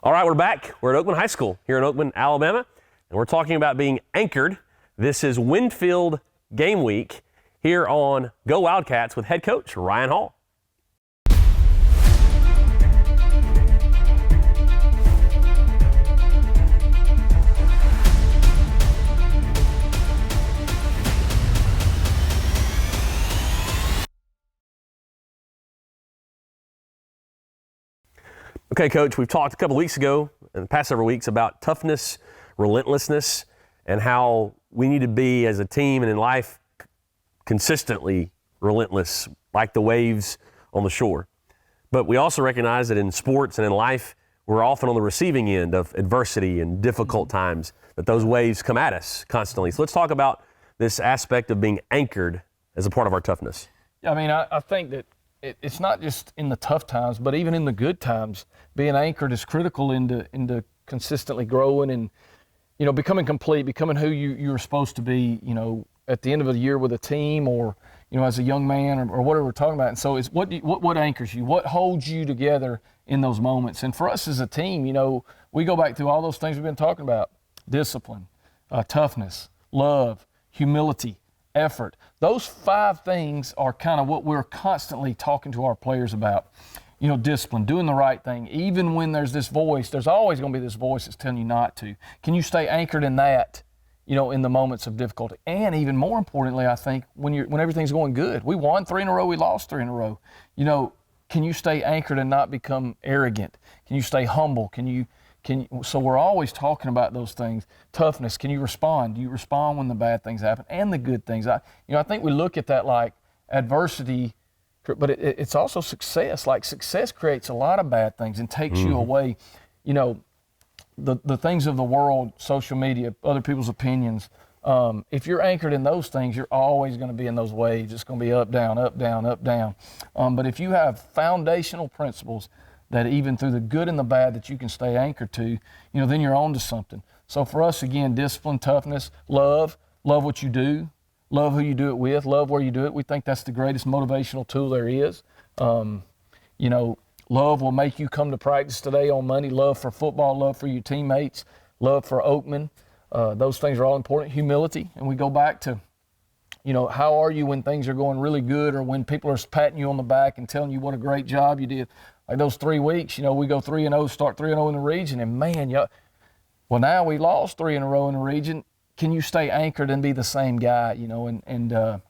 All right, we're back. We're at Oakman High School here in Oakman, Alabama, and we're talking about being anchored. This is Winfield game week here on Go Wildcats with head coach Ryan Hall. Okay, Coach, we've talked a couple weeks ago, in the past several weeks, about toughness, relentlessness, and how we need to be as a team and in life consistently relentless, like the waves on the shore. But we also recognize that in sports and in life, we're often on the receiving end of adversity and difficult times, that those waves come at us constantly. So let's talk about this aspect of being anchored as a part of our toughness. Yeah, I mean, I think that it's not just in the tough times, but even in the good times, being anchored is critical into consistently growing and, you know, becoming complete, becoming who you're supposed to be, you know, at the end of the year with a team or, you know, as a young man or whatever we're talking about. And so it's what anchors you, what holds you together in those moments. And for us as a team, you know, we go back through all those things we've been talking about: discipline, toughness, love, humility, effort. Those 5 things are kind of what we're constantly talking to our players about. You know, discipline, doing the right thing. Even when there's this voice, there's always going to be this voice that's telling you not to. Can you stay anchored in that, you know, in the moments of difficulty? And even more importantly, I think, when everything's going good. We won 3 in a row, we lost 3 in a row. You know, can you stay anchored and not become arrogant? Can you stay humble? So we're always talking about those things. Toughness, can you respond? Do you respond when the bad things happen and the good things? I think we look at that like adversity, but it's also success. Like, success creates a lot of bad things and takes you away. You know, the things of the world, social media, other people's opinions. If you're anchored in those things, you're always going to be in those waves. It's going to be up, down, up, down, up, down. But if you have foundational principles that even through the good and the bad that you can stay anchored to, you know, then you're on to something. So for us, again, discipline, toughness, love what you do, love who you do it with, love where you do it. We think that's the greatest motivational tool there is. You know, love will make you come to practice today on Monday. Love for football, love for your teammates, love for Oakman. Those things are all important. Humility, and we go back to, you know, how are you when things are going really good or when people are patting you on the back and telling you what a great job you did? Like those 3 weeks, you know, we go 3-0, start 3-0 in the region, and man, well, now we lost 3 in a row in the region. Can you stay anchored and be the same guy, you know? And then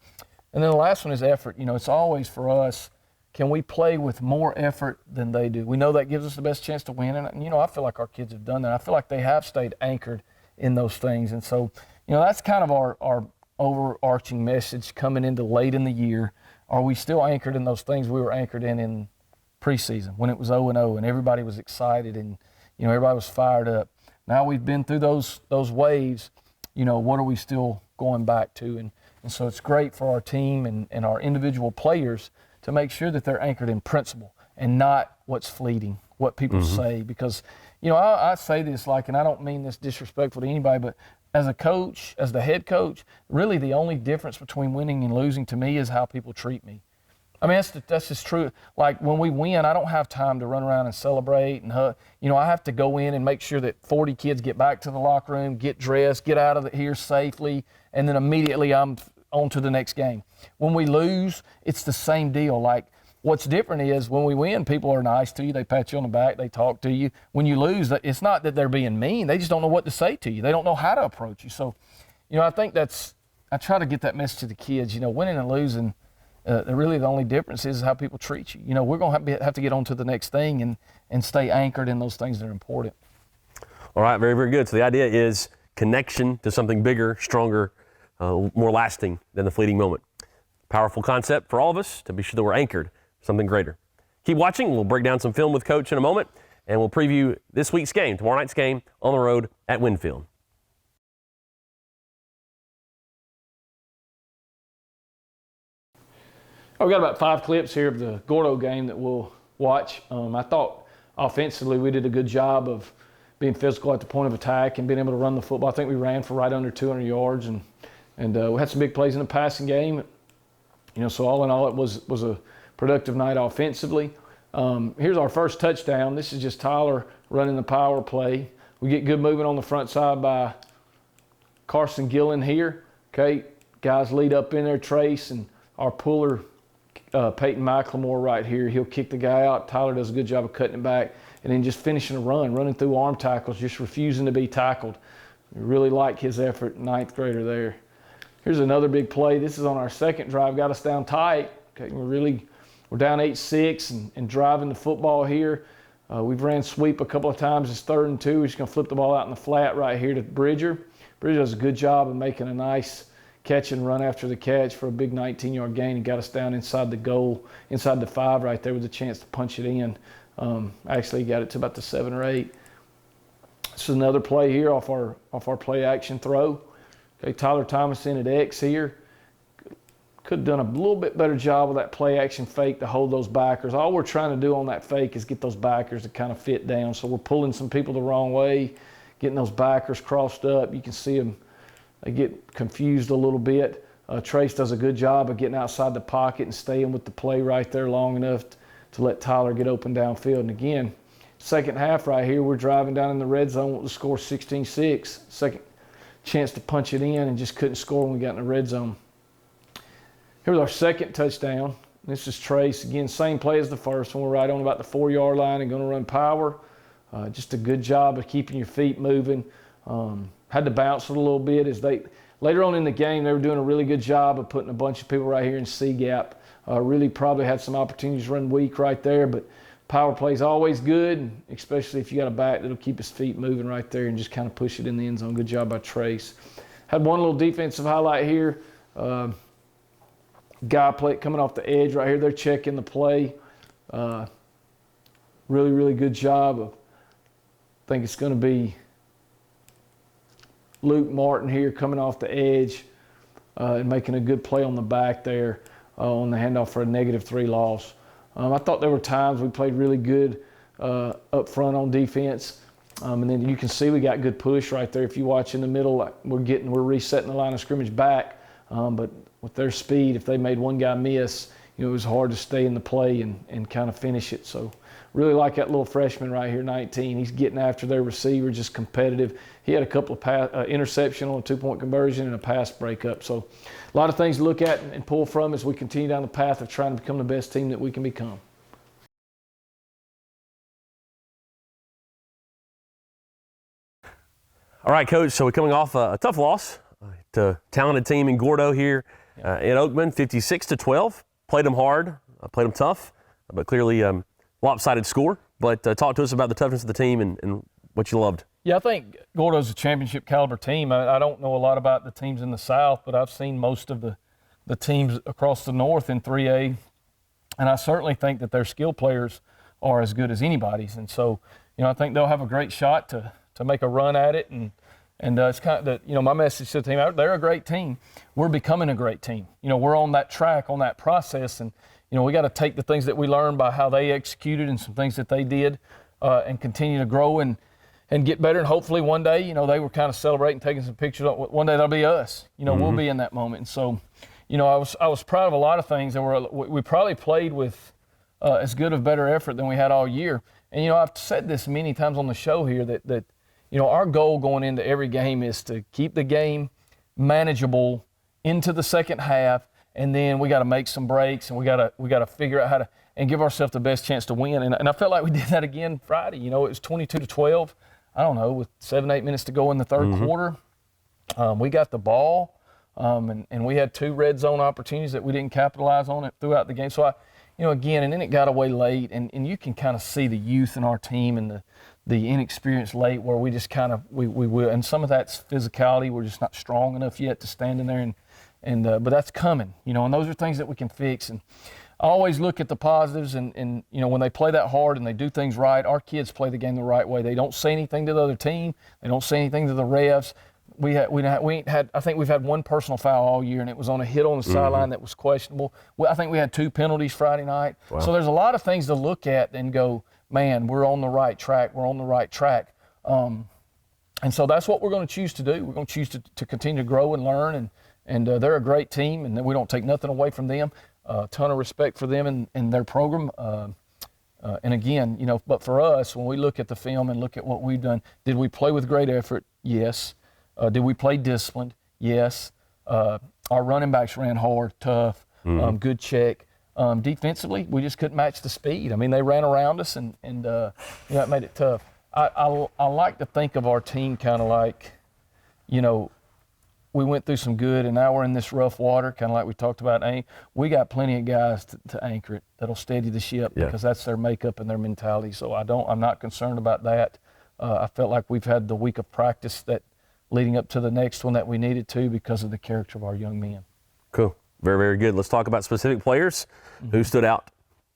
the last one is effort. You know, it's always for us, can we play with more effort than they do? We know that gives us the best chance to win, and you know, I feel like our kids have done that. I feel like they have stayed anchored in those things, and so, you know, that's kind of our overarching message coming into late in the year. Are we still anchored in those things we were anchored in preseason when it was 0-0 and everybody was excited and, you know, everybody was fired up? Now we've been through those waves, you know, what are we still going back to? And so it's great for our team and our individual players to make sure that they're anchored in principle and not what's fleeting, what people say. Because, you know, I say this like, and I don't mean this disrespectful to anybody, but as a coach, as the head coach, really the only difference between winning and losing to me is how people treat me. I mean, that's just true. Like, when we win, I don't have time to run around and celebrate and hug. You know, I have to go in and make sure that 40 kids get back to the locker room, get dressed, get out of here safely, and then immediately I'm on to the next game. When we lose, it's the same deal. Like, what's different is when we win, people are nice to you. They pat you on the back. They talk to you. When you lose, it's not that they're being mean. They just don't know what to say to you. They don't know how to approach you. So, you know, I think I try to get that message to the kids. You know, winning and losing, really the only difference is how people treat you. You know, we're going to have to get on to the next thing and stay anchored in those things that are important. All right, very, very good. So the idea is connection to something bigger, stronger, more lasting than the fleeting moment. Powerful concept for all of us to be sure that we're anchored, something greater. Keep watching. We'll break down some film with Coach in a moment, and we'll preview this week's game, tomorrow night's game on the road at Winfield. We've got about 5 clips here of the Gordo game that we'll watch. I thought offensively we did a good job of being physical at the point of attack and being able to run the football. I think we ran for right under 200 yards, and we had some big plays in the passing game. You know, so all in all, it was a productive night offensively. Here's our first touchdown. This is just Tyler running the power play. We get good movement on the front side by Carson Gillen here. Okay, guys lead up in there, Trace, and our puller, Peyton McLemore right here. He'll kick the guy out. Tyler does a good job of cutting it back and then just finishing a run, running through arm tackles, just refusing to be tackled. We really like his effort, ninth grader there. Here's another big play. This is on our second drive, got us down tight. Okay, we're down 8-6 and driving the football here. We've ran sweep a couple of times. It's 3rd and 2. We're just going to flip the ball out in the flat right here to Bridger. Bridger does a good job of making a nice catch and run after the catch for a big 19-yard gain. He got us down inside the goal, inside the 5 right there with a chance to punch it in. Actually, he got it to about the 7 or 8. This is another play here off our play action throw. Okay, Tyler Thomas in at X here. Could have done a little bit better job of that play action fake to hold those backers. All we're trying to do on that fake is get those backers to kind of fit down. So we're pulling some people the wrong way, getting those backers crossed up. You can see them, they get confused a little bit. Trace does a good job of getting outside the pocket and staying with the play right there long enough to let Tyler get open downfield. And again, second half right here, we're driving down in the red zone with the score 16-6. Second chance to punch it in and just couldn't score when we got in the red zone. Here's our second touchdown. This is Trace. Again, same play as the first one. We're right on about the 4-yard line and going to run power. Just a good job of keeping your feet moving. Had to bounce it a little bit as later on in the game, they were doing a really good job of putting a bunch of people right here in C-gap. Really probably had some opportunities to run weak right there, but power play is always good, especially if you got a back that'll keep his feet moving right there and just kind of push it in the end zone. Good job by Trace. Had one little defensive highlight here. Guy play coming off the edge right here. They're checking the play. Really, really good job. I think it's going to be Luke Martin here coming off the edge and making a good play on the back there on the handoff for a -3 loss. I thought there were times we played really good up front on defense. And then you can see we got good push right there. If you watch in the middle, we're resetting the line of scrimmage back. But with their speed, if they made one guy miss, it was hard to stay in the play and kind of finish it. So really like that little freshman right here, 19. He's getting after their receiver, just competitive. He had a couple of interception on a 2-point conversion and a pass breakup. So a lot of things to look at and pull from as we continue down the path of trying to become the best team that we can become. All right, Coach, so we're coming off a tough loss to a talented team in Gordo here in Oakman, 56-12. Played them hard, played them tough, but clearly lopsided score. But talk to us about the toughness of the team and what you loved. Yeah, I think Gordo's a championship caliber team. I don't know a lot about the teams in the South, but I've seen most of the teams across the North in 3A, and I certainly think that their skill players are as good as anybody's. And so, I think they'll have a great shot to make a run at it. And it's kind of my message to the team, they're a great team. We're becoming a great team. We're on that track, on that process, and we got to take the things that we learned by how they executed and some things that they did and continue to grow and get better. And hopefully one day, they were kind of celebrating, taking some pictures. One day that'll be us. We'll be in that moment. And so, I was proud of a lot of things. We probably played with as good of better effort than we had all year. And, I've said this many times on the show here that our goal going into every game is to keep the game manageable into the second half, and then we got to make some breaks, and we got to figure out how to and give ourselves the best chance to win. And I felt like we did that again Friday. It was 22-12. I don't know, with 7-8 minutes to go in the third quarter. We got the ball, and we had 2 red zone opportunities that we didn't capitalize on it throughout the game. So again, and then it got away late, and you can kind of see the youth in our team and the inexperienced late where we just kind of we will, and some of that's physicality. We're just not strong enough yet to stand in there, but that's coming, and those are things that we can fix. And I always look at the positives, and when they play that hard and they do things right, our kids play the game the right way. They don't say anything to the other team. They don't say anything to the refs. I think we've had one personal foul all year, and it was on a hit on the sideline that was questionable. I think we had 2 penalties Friday night. Wow. So there's a lot of things to look at and go, man, we're on the right track. We're on the right track. And so that's what we're going to choose to do. We're going to choose to continue to grow and learn, and they're a great team, and we don't take nothing away from them. A ton of respect for them and their program. And again, but for us, when we look at the film and look at what we've done, did we play with great effort? Yes. Did we play disciplined? Yes. Our running backs ran hard, tough, good check. Defensively, we just couldn't match the speed. I mean, they ran around us, and that made it tough. I like to think of our team kind of like, we went through some good, and now we're in this rough water, kind of like we talked about. We got plenty of guys to anchor it that'll steady the ship because that's their makeup and their mentality. So I'm not concerned about that. I felt like we've had the week of practice that leading up to the next one that we needed to because of the character of our young men. Cool. Very, very good. Let's talk about specific players who stood out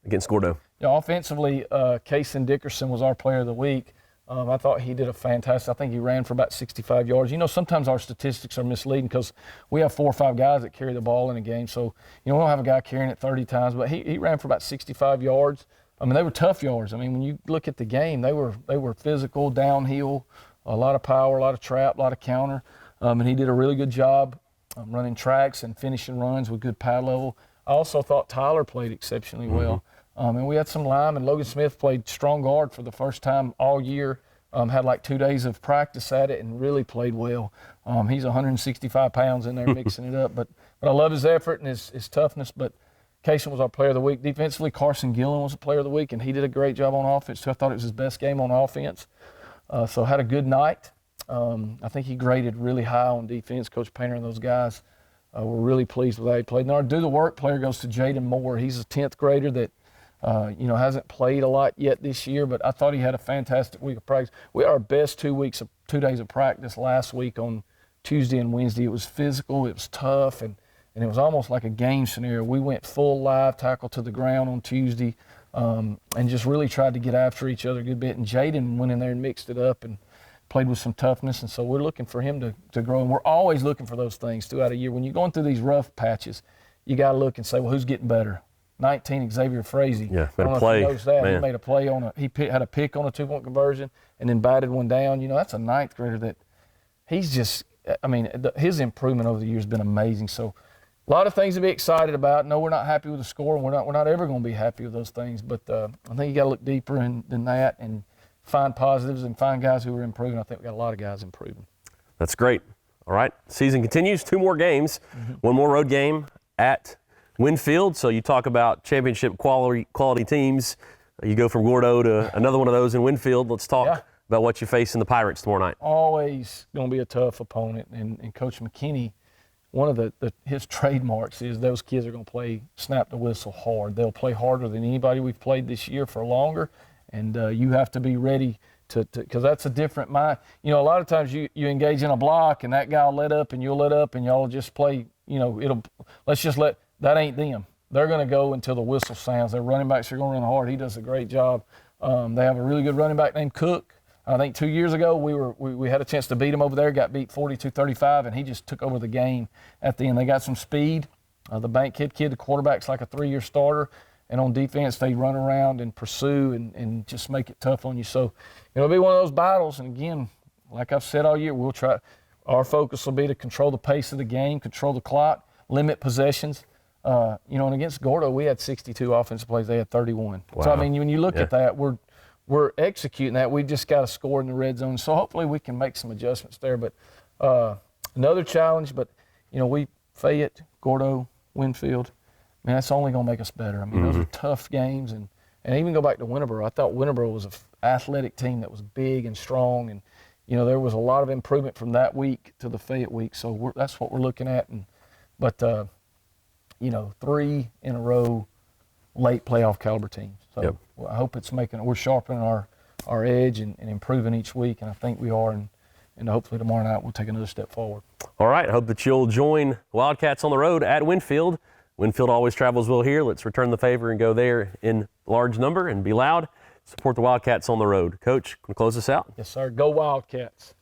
against Gordo. Yeah, offensively, Cason Dickerson was our player of the week. I thought he did a fantastic. I think he ran for about 65 yards. Sometimes our statistics are misleading because we have 4 or 5 guys that carry the ball in a game. So, we don't have a guy carrying it 30 times, but he ran for about 65 yards. I mean, they were tough yards. I mean, when you look at the game, they were physical, downhill, a lot of power, a lot of trap, a lot of counter. And he did a really good job running tracks and finishing runs with good pad level. I also thought Tyler played exceptionally well. And we had some linemen. Logan Smith played strong guard for the first time all year. Had like 2 days of practice at it and really played well. He's 165 pounds in there mixing it up. But I love his effort and his toughness. But Cason was our player of the week. Defensively, Carson Gillen was a player of the week, and he did a great job on offense too. I thought it was his best game on offense. So had a good night. I think he graded really high on defense. Coach Painter and those guys were really pleased with how he played. Now our do the work player goes to Jaden Moore. He's a 10th grader that hasn't played a lot yet this year, but I thought he had a fantastic week of practice. We had our best 2 days of practice last week on Tuesday and Wednesday. It was physical, it was tough, and it was almost like a game scenario. We went full live tackle to the ground on Tuesday and just really tried to get after each other a good bit. And Jaden went in there and mixed it up and played with some toughness, and so we're looking for him to grow. And we're always looking for those things throughout a year. When you're going through these rough patches, you got to look and say, well, who's getting better? 19, Xavier Frazee. Yeah, made a play. He made a play had a pick on a 2-point conversion and then batted one down. That's a 9th grader that he's just, his improvement over the years has been amazing. So a lot of things to be excited about. No, we're not happy with the score, and we're not ever going to be happy with those things. But I think you got to look deeper than that and find positives and find guys who are improving. I think we got a lot of guys improving. That's great. All right, season continues. 2 more games. One more road game at Winfield. So you talk about championship quality teams. You go from Gordo to another one of those in Winfield. Let's talk about what you face in the Pirates tomorrow night. Always going to be a tough opponent. And Coach McKinney, one of his trademarks is those kids are going to play snap the whistle hard. They'll play harder than anybody we've played this year for longer. And you have to be ready because that's a different mind. A lot of times you engage in a block and that guy will let up and you'll let up and y'all just play, that ain't them. They're going to go until the whistle sounds. Their running backs are going to run hard. He does a great job. They have a really good running back named Cook. I think 2 years ago we had a chance to beat him over there, got beat 42-35, and he just took over the game at the end. They got some speed. The Bankhead kid, the quarterback's like a 3-year starter. And on defense, they run around and pursue and just make it tough on you. So it'll be one of those battles. And again, like I've said all year, we'll try. Our focus will be to control the pace of the game, control the clock, limit possessions. And against Gordo, we had 62 offensive plays. They had 31. Wow. So, when you look at that, we're executing that. We just got to score in the red zone. So hopefully we can make some adjustments there. But another challenge. But, Fayette, Gordo, Winfield, that's only going to make us better. Those are tough games. And even go back to Winterboro. I thought Winterboro was an athletic team that was big and strong. And, there was a lot of improvement from that week to the Fayette week. So that's what we're looking at. But 3 in a row late playoff caliber teams. So I hope we're sharpening our edge and improving each week. And I think we are. And hopefully tomorrow night we'll take another step forward. All right. I hope that you'll join Wildcats on the road at Winfield. Winfield always travels well here. Let's return the favor and go there in large number and be loud. Support the Wildcats on the road. Coach, can you close us out? Yes, sir. Go Wildcats.